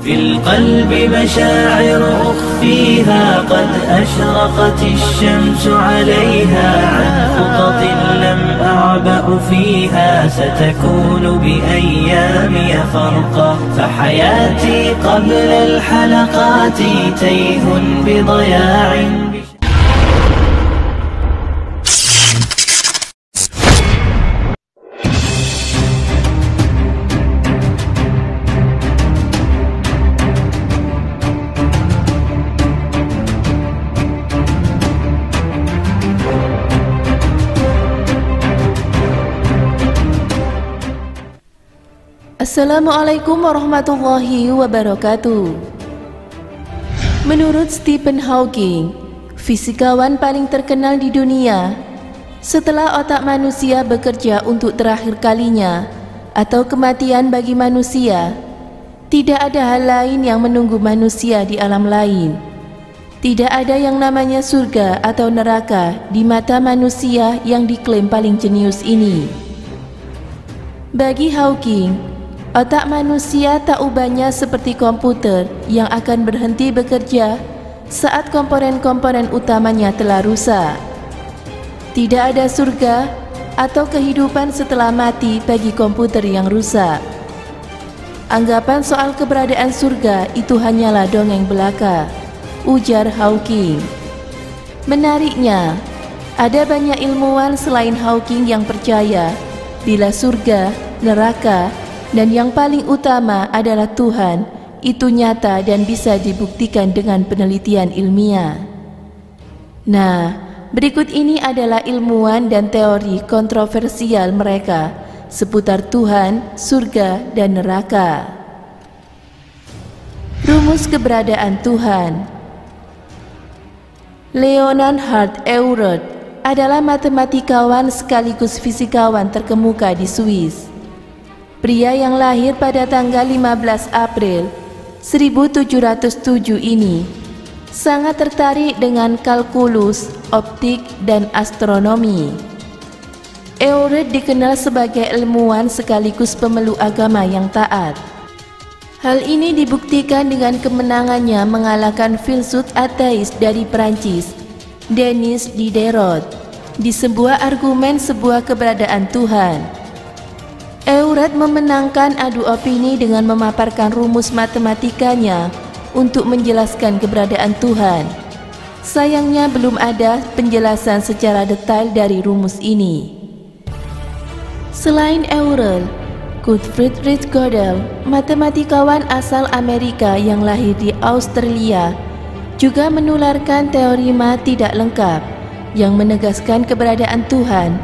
في القلب مشاعر أخفيها قد أشرقت الشمس عليها عن خطط لم أعبأ فيها ستكون بأيامي فرقا فحياتي قبل الحلقات تيه بضياع. Assalamualaikum warahmatullahi wabarakatuh. Menurut Stephen Hawking, fisikawan paling terkenal di dunia, setelah otak manusia bekerja untuk terakhir kalinya atau kematian bagi manusia, tidak ada hal lain yang menunggu manusia di alam lain. Tidak ada yang namanya surga atau neraka di mata manusia yang diklaim paling jenius ini. Bagi Hawking, otak manusia tak ubahnya seperti komputer yang akan berhenti bekerja saat komponen-komponen utamanya telah rusak. Tidak ada surga atau kehidupan setelah mati bagi komputer yang rusak. Anggapan soal keberadaan surga itu hanyalah dongeng belaka, ujar Hawking. Menariknya, ada banyak ilmuwan selain Hawking yang percaya bila surga, neraka, dan yang paling utama adalah Tuhan, itu nyata dan bisa dibuktikan dengan penelitian ilmiah. Nah, berikut ini adalah ilmuwan dan teori kontroversial mereka seputar Tuhan, surga, dan neraka. Rumus keberadaan Tuhan. Leonhard Hart Euler adalah matematikawan sekaligus fisikawan terkemuka di Swiss. Pria yang lahir pada tanggal 15 April 1707 ini sangat tertarik dengan kalkulus, optik, dan astronomi. Euler dikenal sebagai ilmuwan sekaligus pemeluk agama yang taat. Hal ini dibuktikan dengan kemenangannya mengalahkan filsuf ateis dari Prancis, Denis Diderot, di sebuah argumen sebuah keberadaan Tuhan. Euler memenangkan adu opini dengan memaparkan rumus matematikanya untuk menjelaskan keberadaan Tuhan. Sayangnya belum ada penjelasan secara detail dari rumus ini. Selain Euler, Kurt Friedrich Gödel, matematikawan asal Amerika yang lahir di Australia, juga menularkan teori mat tidak lengkap yang menegaskan keberadaan Tuhan.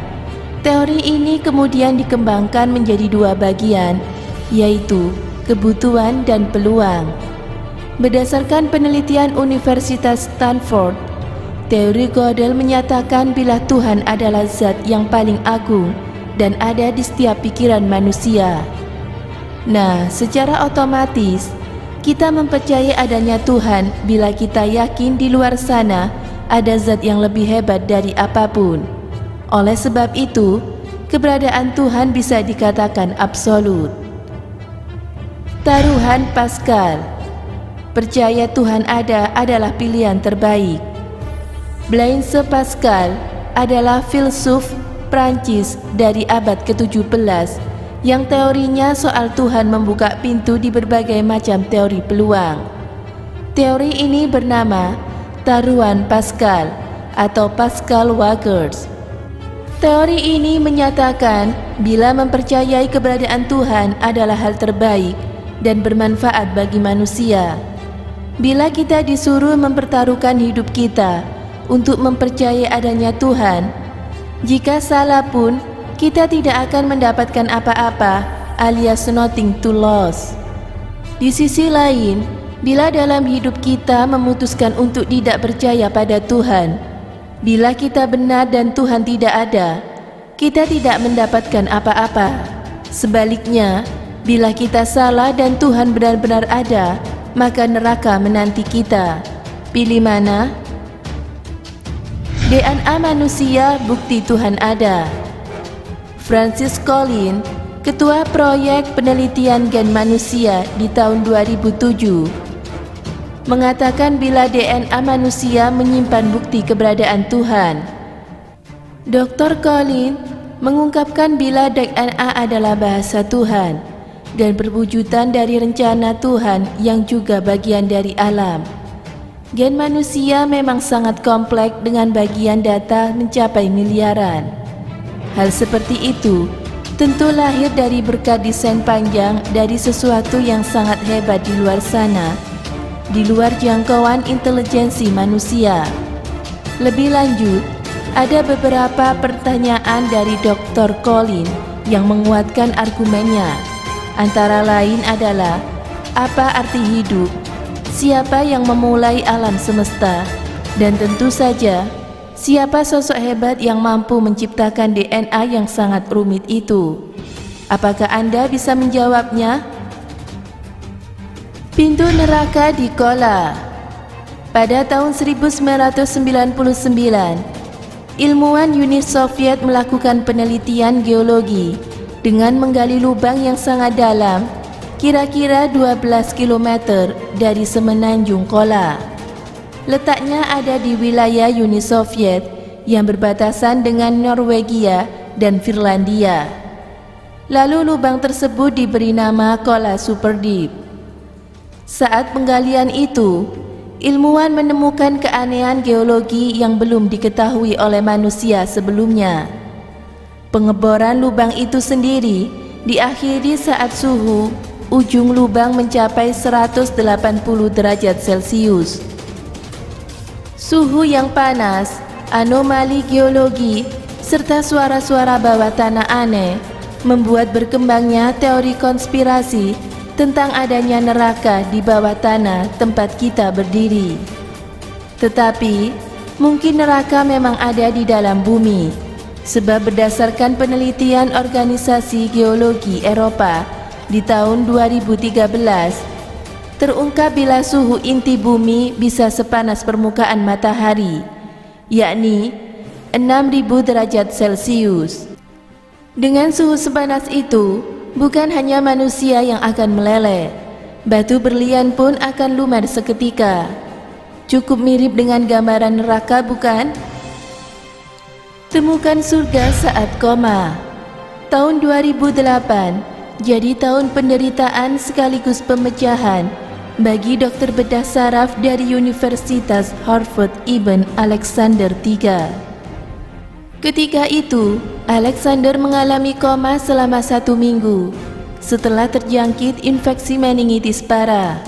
Teori ini kemudian dikembangkan menjadi dua bagian, yaitu kebutuhan dan peluang. Berdasarkan penelitian Universitas Stanford, teori Gödel menyatakan bila Tuhan adalah zat yang paling agung dan ada di setiap pikiran manusia. Nah, secara otomatis kita mempercayai adanya Tuhan bila kita yakin di luar sana ada zat yang lebih hebat dari apapun. Oleh sebab itu, keberadaan Tuhan bisa dikatakan absolut. Taruhan Pascal. Percaya Tuhan ada adalah pilihan terbaik. Blaise Pascal adalah filsuf Prancis dari abad ke-17 yang teorinya soal Tuhan membuka pintu di berbagai macam teori peluang. Teori ini bernama Taruhan Pascal atau Pascal-Walkers. Teori ini menyatakan bila mempercayai keberadaan Tuhan adalah hal terbaik dan bermanfaat bagi manusia. Bila kita disuruh mempertaruhkan hidup kita untuk mempercayai adanya Tuhan, jika salah pun kita tidak akan mendapatkan apa-apa alias nothing to lose. Di sisi lain, bila dalam hidup kita memutuskan untuk tidak percaya pada Tuhan, bila kita benar dan Tuhan tidak ada, kita tidak mendapatkan apa-apa. Sebaliknya, bila kita salah dan Tuhan benar-benar ada, maka neraka menanti kita. Pilih mana? DNA manusia bukti Tuhan ada. Francis Collins, Ketua Proyek Penelitian Gen Manusia di tahun 2007, mengatakan bila DNA manusia menyimpan bukti keberadaan Tuhan. Dr. Colin mengungkapkan bila DNA adalah bahasa Tuhan dan berwujudan dari rencana Tuhan yang juga bagian dari alam. Gen manusia memang sangat kompleks dengan bagian data mencapai miliaran. Hal seperti itu tentu lahir dari berkat desain panjang dari sesuatu yang sangat hebat di luar sana, di luar jangkauan intelijensi manusia. Lebih lanjut, ada beberapa pertanyaan dari Dr. Colin yang menguatkan argumennya. Antara lain adalah, apa arti hidup? Siapa yang memulai alam semesta? Dan tentu saja, siapa sosok hebat yang mampu menciptakan DNA yang sangat rumit itu? Apakah Anda bisa menjawabnya? Pintu neraka di Kola. Pada tahun 1999, ilmuwan Uni Soviet melakukan penelitian geologi dengan menggali lubang yang sangat dalam, kira-kira 12 km dari semenanjung Kola. Letaknya ada di wilayah Uni Soviet yang berbatasan dengan Norwegia dan Finlandia. Lalu lubang tersebut diberi nama Kola Super Deep. Saat penggalian itu, ilmuwan menemukan keanehan geologi yang belum diketahui oleh manusia sebelumnya. Pengeboran lubang itu sendiri diakhiri saat suhu ujung lubang mencapai 180 derajat Celcius. Suhu yang panas, anomali geologi, serta suara-suara bawah tanah aneh membuat berkembangnya teori konspirasi tentang adanya neraka di bawah tanah tempat kita berdiri. Tetapi, mungkin neraka memang ada di dalam bumi, sebab berdasarkan penelitian Organisasi Geologi Eropa di tahun 2013, terungkap bila suhu inti bumi bisa sepanas permukaan matahari, yakni 6.000 derajat Celcius. Dengan suhu sepanas itu, bukan hanya manusia yang akan meleleh, batu berlian pun akan lumer seketika. Cukup mirip dengan gambaran neraka, bukan? Temukan surga saat koma. Tahun 2008 jadi tahun penderitaan sekaligus pemecahan bagi dokter bedah saraf dari Universitas Harvard Ibn Alexander III. Ketika itu, Alexander mengalami koma selama 1 minggu setelah terjangkit infeksi meningitis parah.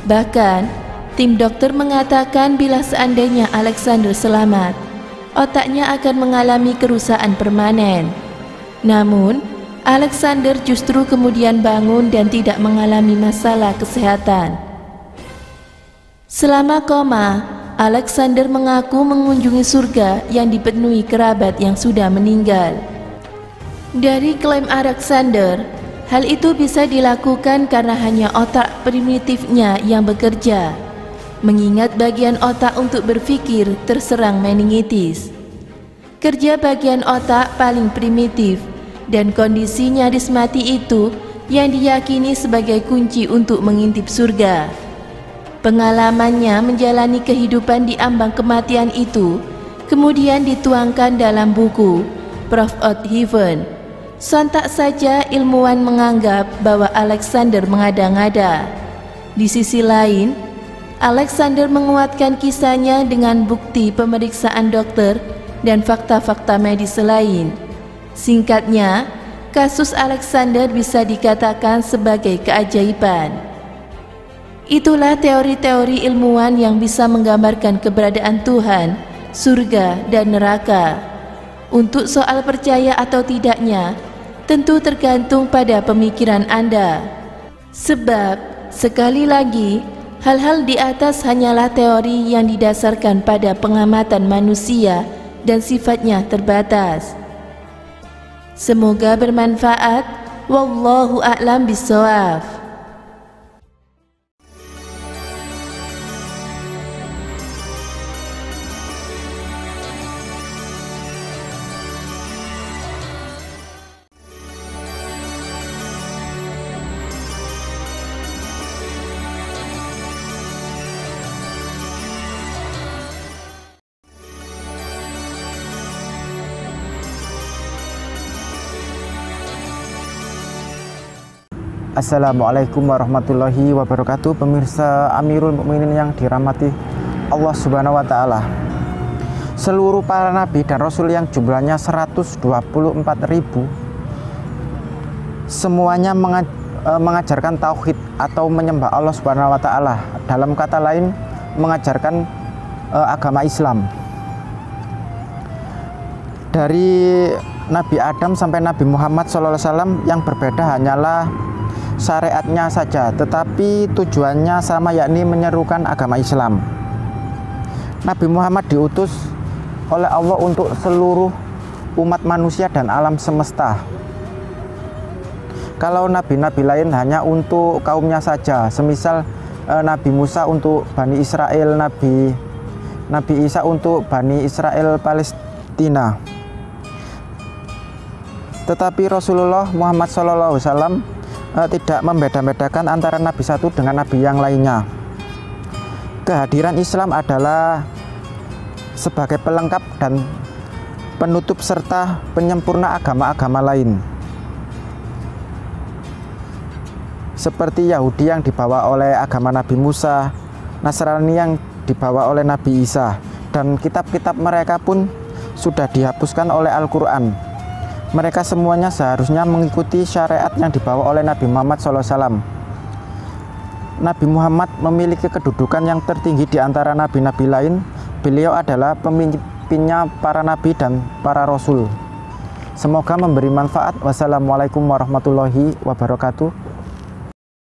Bahkan, tim dokter mengatakan bila seandainya Alexander selamat, otaknya akan mengalami kerusakan permanen. Namun, Alexander justru kemudian bangun dan tidak mengalami masalah kesehatan. Selama koma, Alexander mengaku mengunjungi surga yang dipenuhi kerabat yang sudah meninggal. Dari klaim Alexander, hal itu bisa dilakukan karena hanya otak primitifnya yang bekerja, mengingat bagian otak untuk berpikir terserang meningitis. Kerja bagian otak paling primitif dan kondisi nyaris mati itu yang diyakini sebagai kunci untuk mengintip surga. Pengalamannya menjalani kehidupan di ambang kematian itu kemudian dituangkan dalam buku Proof of Heaven. Sontak saja ilmuwan menganggap bahwa Alexander mengada-ngada. Di sisi lain, Alexander menguatkan kisahnya dengan bukti pemeriksaan dokter dan fakta-fakta medis lain. Singkatnya, kasus Alexander bisa dikatakan sebagai keajaiban. Itulah teori-teori ilmuwan yang bisa menggambarkan keberadaan Tuhan, surga, dan neraka. Untuk soal percaya atau tidaknya, tentu tergantung pada pemikiran Anda. Sebab, sekali lagi, hal-hal di atas hanyalah teori yang didasarkan pada pengamatan manusia dan sifatnya terbatas. Semoga bermanfaat. Wallahu a'lam bishawab. Assalamualaikum warahmatullahi wabarakatuh. Pemirsa Amirul Mukminin yang dirahmati Allah Subhanahu wa Ta'ala. Seluruh para nabi dan rasul yang jumlahnya 124.000 semuanya mengajarkan tauhid atau menyembah Allah Subhanahu wa Ta'ala. Dalam kata lain, mengajarkan agama Islam. Dari Nabi Adam sampai Nabi Muhammad SAW yang berbeda hanyalah syariatnya saja, tetapi tujuannya sama, yakni menyerukan agama Islam. Nabi Muhammad diutus oleh Allah untuk seluruh umat manusia dan alam semesta. Kalau nabi-nabi lain hanya untuk kaumnya saja, semisal Nabi Musa untuk Bani Israel, Nabi Isa untuk Bani Israel Palestina. Tetapi Rasulullah Muhammad SAW tidak membeda-bedakan antara nabi satu dengan nabi yang lainnya. Kehadiran Islam adalah sebagai pelengkap dan penutup serta penyempurna agama-agama lain, seperti Yahudi yang dibawa oleh agama Nabi Musa, Nasrani yang dibawa oleh Nabi Isa, dan kitab-kitab mereka pun sudah dihapuskan oleh Al-Quran. Mereka semuanya seharusnya mengikuti syariat yang dibawa oleh Nabi Muhammad SAW. Nabi Muhammad memiliki kedudukan yang tertinggi di antara nabi-nabi lain. Beliau adalah pemimpinnya para nabi dan para rasul. Semoga memberi manfaat. Wassalamualaikum warahmatullahi wabarakatuh.